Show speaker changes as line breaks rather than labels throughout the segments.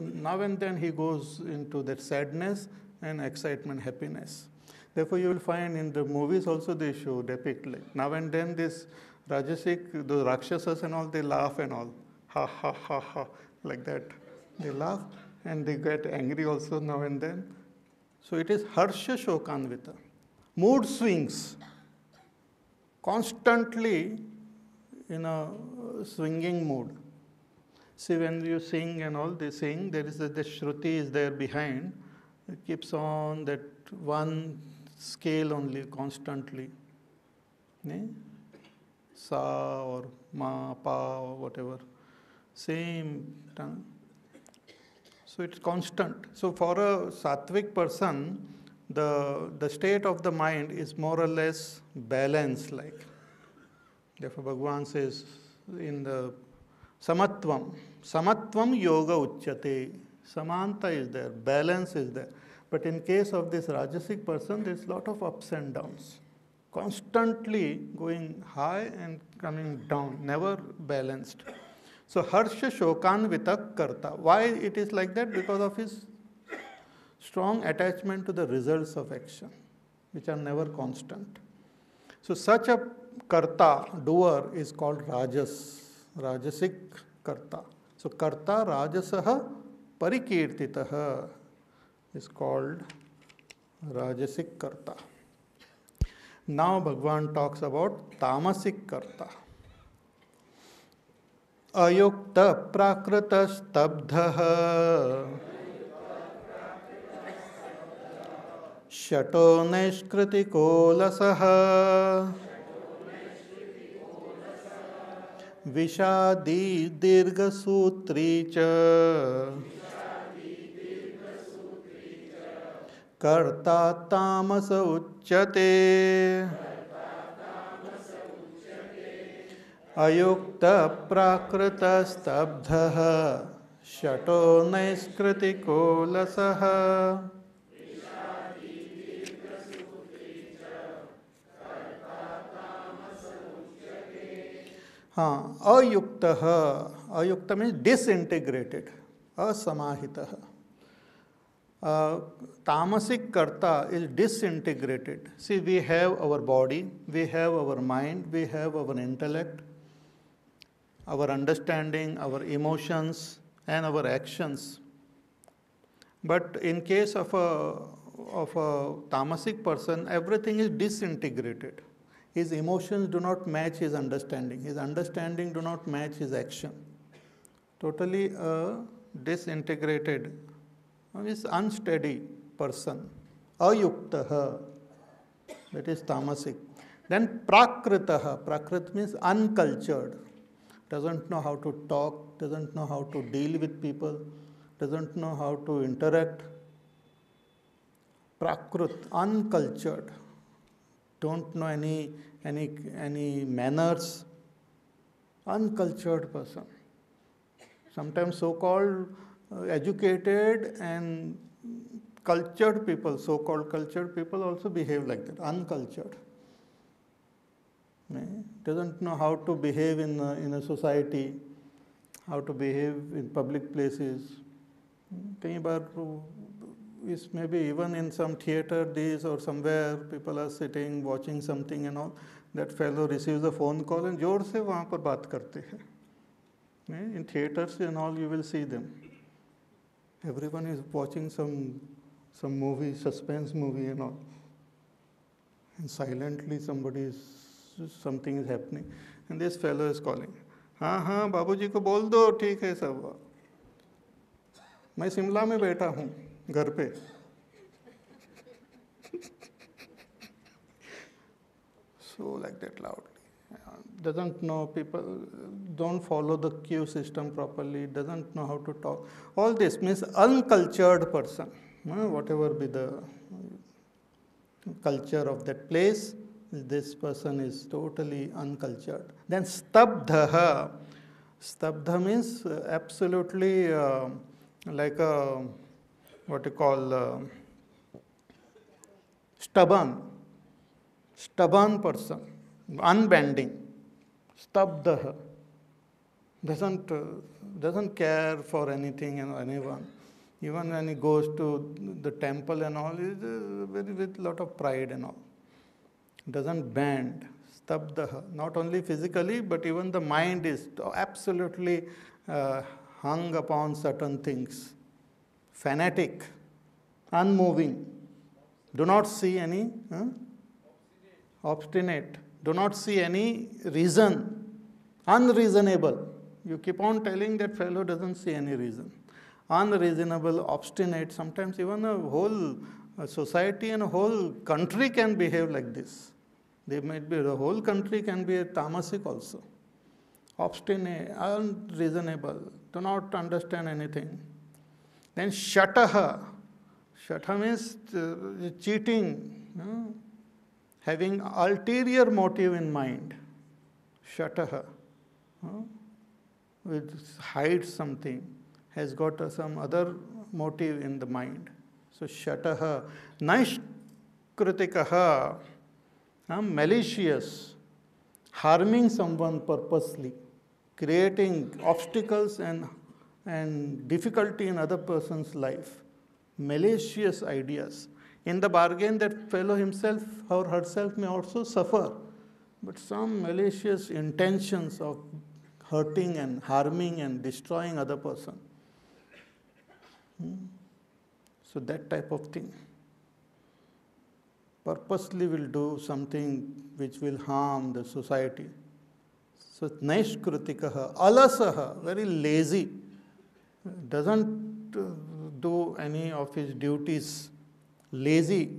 now and then he goes into that sadness and excitement, happiness. Therefore, you will find in the movies also they show, depict like now and then this Rajasic, the Rakshasas and all, they laugh and all. Ha ha ha ha, like that. They laugh and they get angry also now and then. So it is Harsha Shokanvita. Mood swings. Constantly in a swinging mood. See, when you sing and all, they sing, there is the Shruti is there behind. It keeps on that one scale only constantly. Sa or ma, pa or whatever. Same tongue. So it's constant. So for a sattvic person, the state of the mind is more or less balanced like. Therefore Bhagavan says in the Samatvam, Samatvam yoga uchyate. Samanta is there, balance is there. But in case of this Rajasic person, there's a lot of ups and downs. Constantly going high and coming down, never balanced. So Harsha Shokanvita Karta. Why it is like that? Because of his strong attachment to the results of action, which are never constant. So such a Karta, doer, is called Rajas, Rajasic Karta. So Karta Rajasaha Parikirtitaha is called Rajasic Karta. Now Bhagavan talks about Tamasic Karta. Ayukta Prakrita Stabdhaha Shato Nishkritiko Lasaha Vishadi Dirga Sutri Cha Karta Tamasa Uchyate Ayukta Prakrita Stabdhaha Shato Naiskritiko Lasaha. Ayuktaha. Ayukta means disintegrated. Asamahitaha. Tamasic Karta is disintegrated. See, we have our body, we have our mind, we have our intellect, our understanding, our emotions, and our actions. But in case of a tamasic person, everything is disintegrated. His emotions do not match his understanding. His understanding do not match his action. Totally disintegrated, is unsteady person. Ayuktaha, that is tamasic. Then prakritaha. Prakrit means uncultured. Doesn't know how to talk, doesn't know how to deal with people, doesn't know how to interact. Prakrit, uncultured. Don't know any manners. Uncultured person. Sometimes so-called educated and cultured people, so-called cultured people also behave like that, uncultured. Doesn't know how to behave in a society, how to behave in public places. Maybe even in some theater days or somewhere, people are sitting, watching something and all. That fellow receives a phone call and जोर से वहाँ पर बात करते हैं. In theaters and all, you will see them. Everyone is watching some movie, suspense movie and all. And silently something is happening. And this fellow is calling. हाँ बाबूजी को बोल दो ठीक है सब. मैं शिमला में बैठा हूँ घर पे. So like that loudly. Doesn't know, people don't follow the queue system properly, doesn't know how to talk. All this means uncultured person. Whatever be the culture of that place, this person is totally uncultured. Then stabdhaha. Stabdha means absolutely like a, what you call, stubborn person, unbending. Stabdhaha. doesn't care for anything and anyone. Even when he goes to the temple and all, he's very with lot of pride and all. Doesn't bend, stabdaha. Not only physically, but even the mind is absolutely hung upon certain things. Fanatic, unmoving. Do not see any obstinate. Do not see any reason. Unreasonable. You keep on telling that fellow doesn't see any reason. Unreasonable, obstinate. Sometimes even a whole society and a whole country can behave like this. The whole country can be a tamasic also. Obstinate, unreasonable, do not understand anything. Then shataha. Shataha means cheating, having ulterior motive in mind. Shataha, which hides something, has got some other motive in the mind. So shataha. Naishkritikaha, malicious, harming someone purposely, creating obstacles and difficulty in other person's life, malicious ideas. In the bargain, that fellow himself or herself may also suffer, but some malicious intentions of hurting and harming and destroying other person. So that type of thing. Purposely will do something which will harm the society. So naishkritikaha, alasaha, very lazy, doesn't do any of his duties, lazy,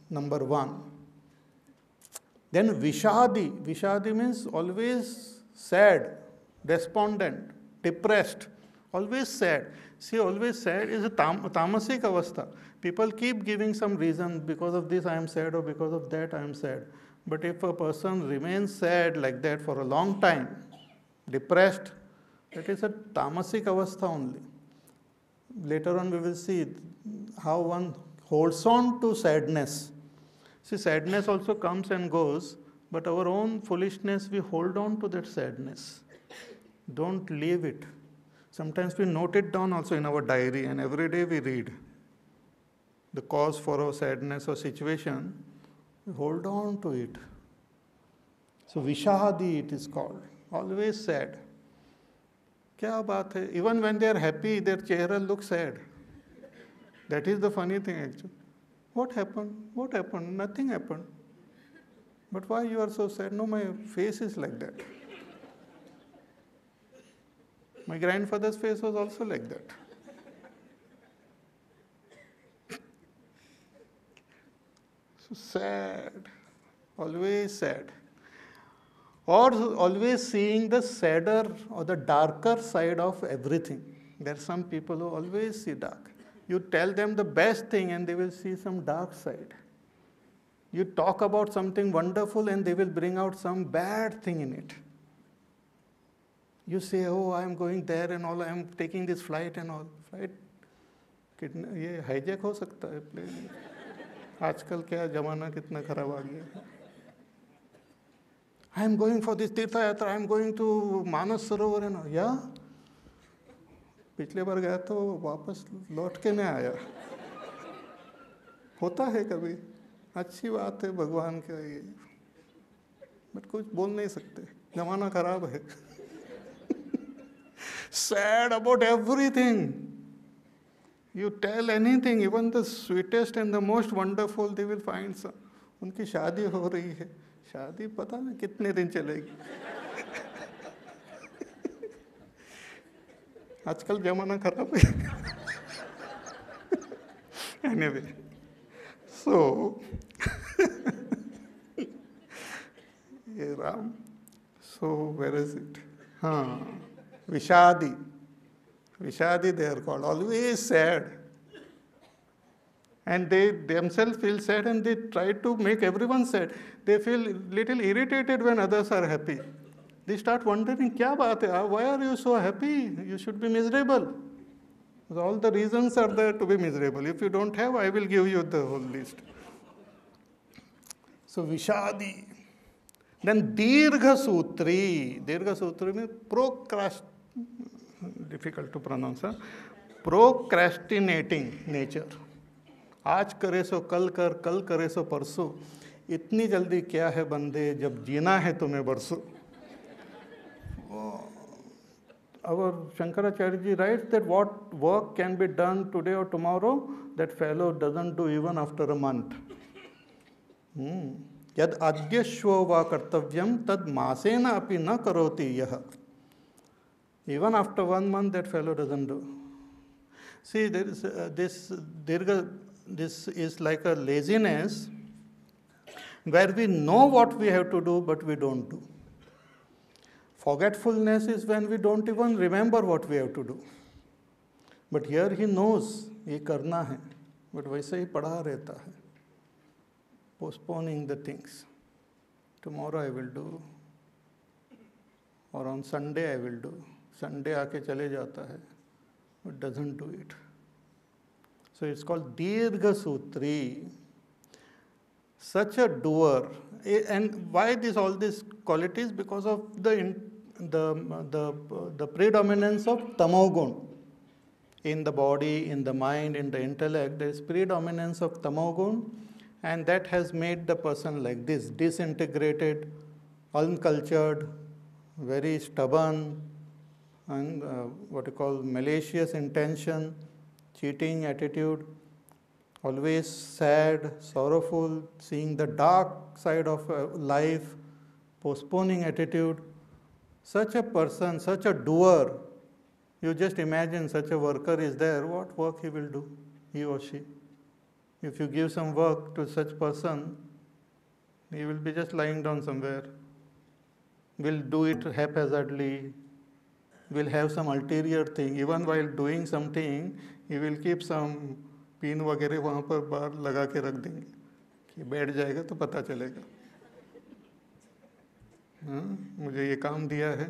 number one. Then vishadi. Vishadi means always sad, despondent, depressed, always sad. See, always sad is a tamasik avastha. People keep giving some reason, because of this I am sad or because of that I am sad. But if a person remains sad like that for a long time, depressed, that is a tamasik avastha only. Later on we will see how one holds on to sadness. See, sadness also comes and goes, but our own foolishness, we hold on to that sadness. Don't leave it. Sometimes we note it down also in our diary, and every day we read the cause for our sadness or situation. We hold on to it. So Vishadi it is called. Always sad. Kya baat hai? Even when they are happy, their chehra looks sad. That is the funny thing actually. What happened? What happened? Nothing happened. But why you are so sad? No, my face is like that. My grandfather's face was also like that. So sad, always sad. Or always seeing the sadder or the darker side of everything. There are some people who always see dark. You tell them the best thing and they will see some dark side. You talk about something wonderful and they will bring out some bad thing in it. You say, oh, I am going there and all, I am taking this flight and all. Flight, ये hijack हो सकता है plane. आजकल क्या जमाना कितना खराब आ गया. I am going for this Tirtha Yatra, I am going to Manas Sarovar and all. Yeah? पिछले बार गया तो वापस लौट के नहीं आया. होता है कभी. अच्छी बात है भगवान का ये. बट कुछ बोल नहीं सकते. जमाना खराब है. Sad about everything. You tell anything, even the sweetest and the most wonderful, they will find some. उनकी शादी हो रही है. शादी पता नहीं कितने दिन चलेगी. आजकल जमाना खराब है. Anyway, so ये Ram. So where is it? Vishadi. Vishadi they are called, always sad. And they themselves feel sad and they try to make everyone sad. They feel little irritated when others are happy. They start wondering, kya baat hai? Why are you so happy? You should be miserable. All the reasons are there to be miserable. If you don't have, I will give you the whole list. So Vishadi. Then Dirgha Sutri. Dirgha Sutri means difficult to pronounce, procrastinating nature. आज करे सो कल कर, कल करे सो परसों, इतनी जल्दी क्या है बंदे, जब जीना है तुम्हें बरसों. Our Shankaracharya ji writes that what work can be done today or tomorrow, that fellow doesn't do even after a month. यद अद्यश्वो वा कर्तव्यम तद मासेन अपि न करोति यह. Even after 1 month, that fellow doesn't do. See, there is this is like a laziness where we know what we have to do, but we don't do. Forgetfulness is when we don't even remember what we have to do. But here he knows ये करना है, but वैसे ही पड़ा रहता है. Postponing the things. Tomorrow I will do, or on Sunday I will do. Sunday आके चले जाता है, but doesn't do it. So it's called Dirgha Sutri. Such a doer. And why all these qualities? Because of the predominance of tamogun in the body, in the mind, in the intellect. There is predominance of tamogun, and that has made the person like this, disintegrated, uncultured, very stubborn, and what you call malicious intention, cheating attitude, always sad, sorrowful, seeing the dark side of life, postponing attitude. Such a person, such a doer, you just imagine such a worker is there, what work he will do, he or she. If you give some work to such person, he will be just lying down somewhere, will do it haphazardly, will have some ulterior thing. Even while doing something, he will keep some pin वगैरह वहाँ पर बाहर लगा के रख देंगे कि बैठ जाएगा तो पता चलेगा. मुझे ये काम दिया है,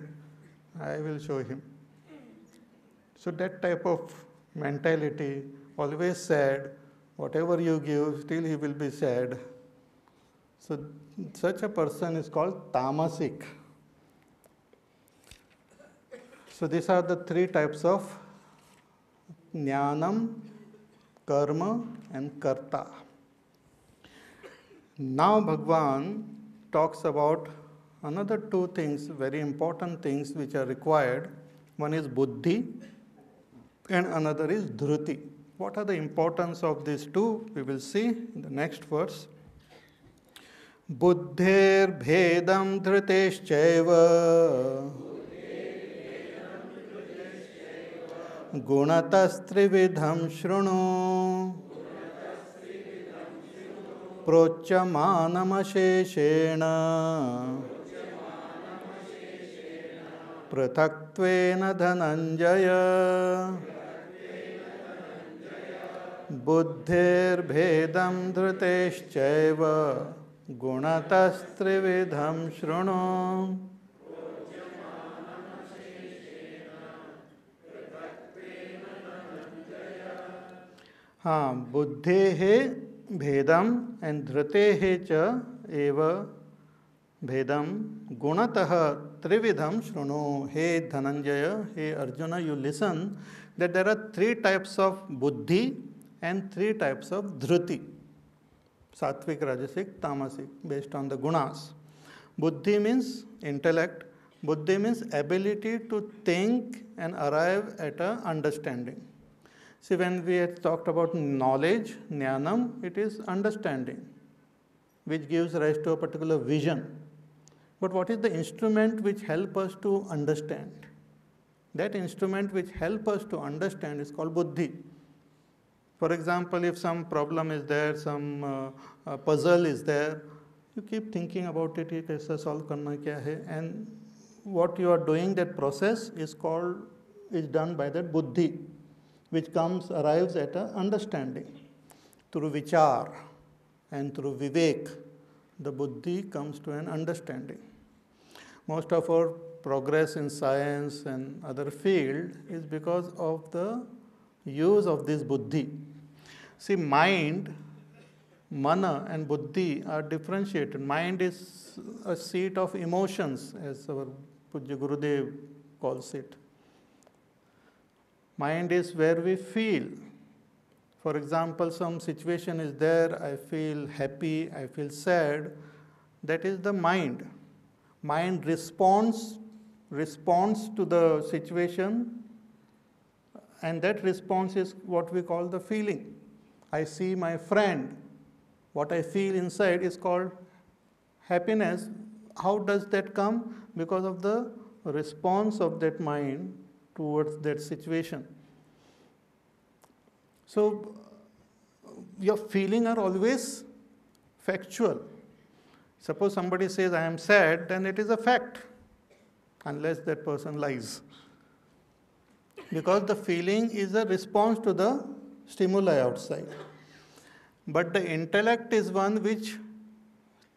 I will show him. So that type of mentality, always sad, whatever you give, still he will be sad. So such a person is called tamasic. So these are the 3 types of jnanam, karma and karta. Now Bhagwan talks about another 2 things, very important things which are required. One is buddhi and another is dhruti. What are the importance of these 2? We will see in the next verse. Buddhir bhedam dhruteshchaiva गुणतस्त्रिविधं शृणु प्रोच्यमानमशेषेण पृथक्त्वेन धनञ्जय बुद्धिर्भेदं धृतेश्चैव गुणतस्त्रिविधं शृणु. हाँ, बुद्धे है भेदम and धृते है च एव भेदम गुणतः त्रिविधम शृणु. हे धनंजय, हे Arjun, you listen that there are 3 types of buddhi and 3 types of dhruti. Sattvic, Rajasic, Tamasic, based on the gunas. Buddhi means intellect. Buddhi means ability to think and arrive at a understanding. See, when we had talked about knowledge, jnanam, it is understanding, which gives rise to a particular vision. But what is the instrument which helps us to understand? That instrument which helps us to understand is called buddhi. For example, if some problem is there, some puzzle is there, you keep thinking about it, kaisa solve karna kya hai, and what you are doing, that process is done by that buddhi, which arrives at an understanding. Through vichar and through vivek, the buddhi comes to an understanding. Most of our progress in science and other field is because of the use of this buddhi. See, mind, mana and buddhi are differentiated. Mind is a seat of emotions, as our Pujya Gurudev calls it. Mind is where we feel. For example, some situation is there, I feel happy, I feel sad. That is the mind. Mind responds to the situation, and that response is what we call the feeling. I see my friend. What I feel inside is called happiness. How does that come? Because of the response of that mind towards that situation. So, your feelings are always factual. Suppose somebody says, I am sad, then it is a fact, unless that person lies. Because the feeling is a response to the stimuli outside. But the intellect is one which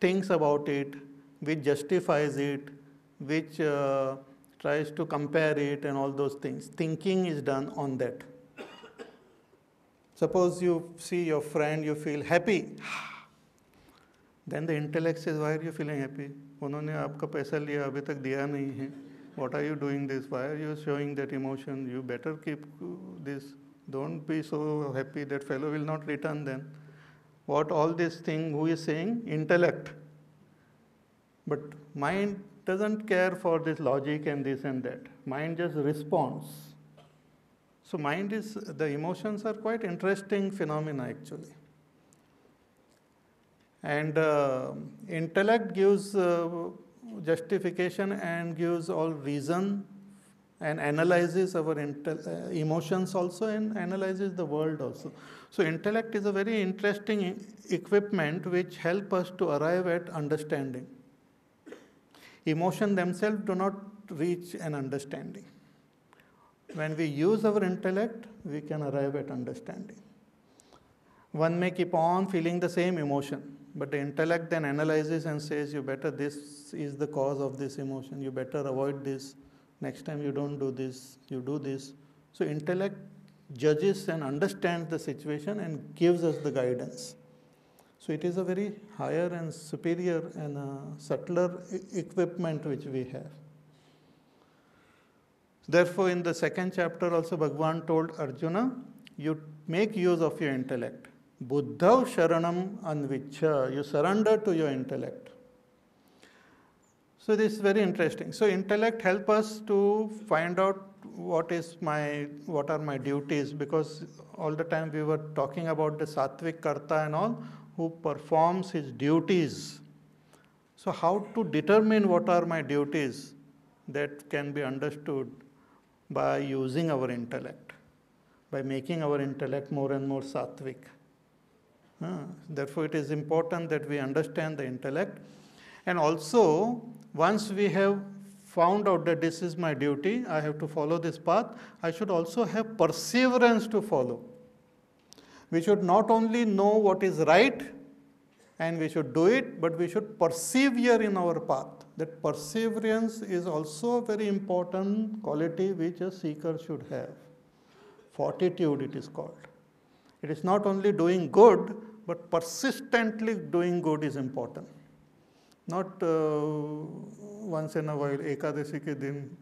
thinks about it, which justifies it, which tries to compare it and all those things. Thinking is done on that. Suppose you see your friend, you feel happy. Then the intellect says, why are you feeling happy? उन्होंने आपका पैसा लिया, अभी तक दिया नहीं है. What are you doing this? Why are you showing that emotion? You better keep this. Don't be so happy, that fellow will not return then. What all this thing, who is saying? Intellect. But mind doesn't care for this logic and this and that. Mind just responds. So the emotions are quite interesting phenomena actually. And intellect gives justification and gives all reason and analyzes our emotions also and analyzes the world also. So intellect is a very interesting equipment which help us to arrive at understanding. Emotions themselves do not reach an understanding. When we use our intellect, we can arrive at understanding. One may keep on feeling the same emotion, but the intellect then analyzes and says, this is the cause of this emotion, you better avoid this, next time you don't do this, you do this. So intellect judges and understands the situation and gives us the guidance. So it is a very higher and superior and subtler equipment which we have. Therefore, in the second chapter also Bhagavan told Arjuna, you make use of your intellect. Buddhav sharanam anvichya. You surrender to your intellect. So this is very interesting. So intellect helps us to find out what are my duties, because all the time we were talking about the Sattvic Karta and all, who performs his duties. So how to determine what are my duties? That can be understood by using our intellect, by making our intellect more and more sattvic. Therefore, it is important that we understand the intellect. And also, once we have found out that this is my duty, I have to follow this path, I should also have perseverance to follow. We should not only know what is right and we should do it, but we should persevere in our path. That perseverance is also a very important quality which a seeker should have. Fortitude it is called. It is not only doing good, but persistently doing good is important. Not once in a while, Ekadasi ke din,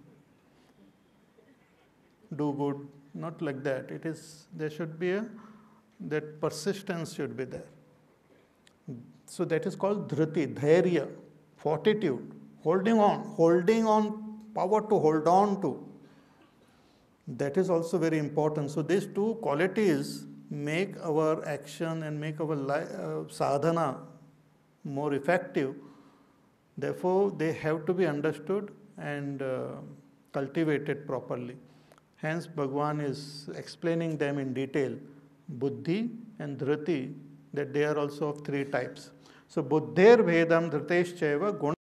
do good, not like that. There should be that persistence should be there. So that is called dhriti, dhairya, fortitude, holding on, power to hold on to. That is also very important. So these two qualities make our action and make our sadhana more effective. Therefore, they have to be understood and cultivated properly. Hence, Bhagavan is explaining them in detail. Buddhi and dhriti, that they are also of three types. So, buddhir bhedam dhriteschaiva guna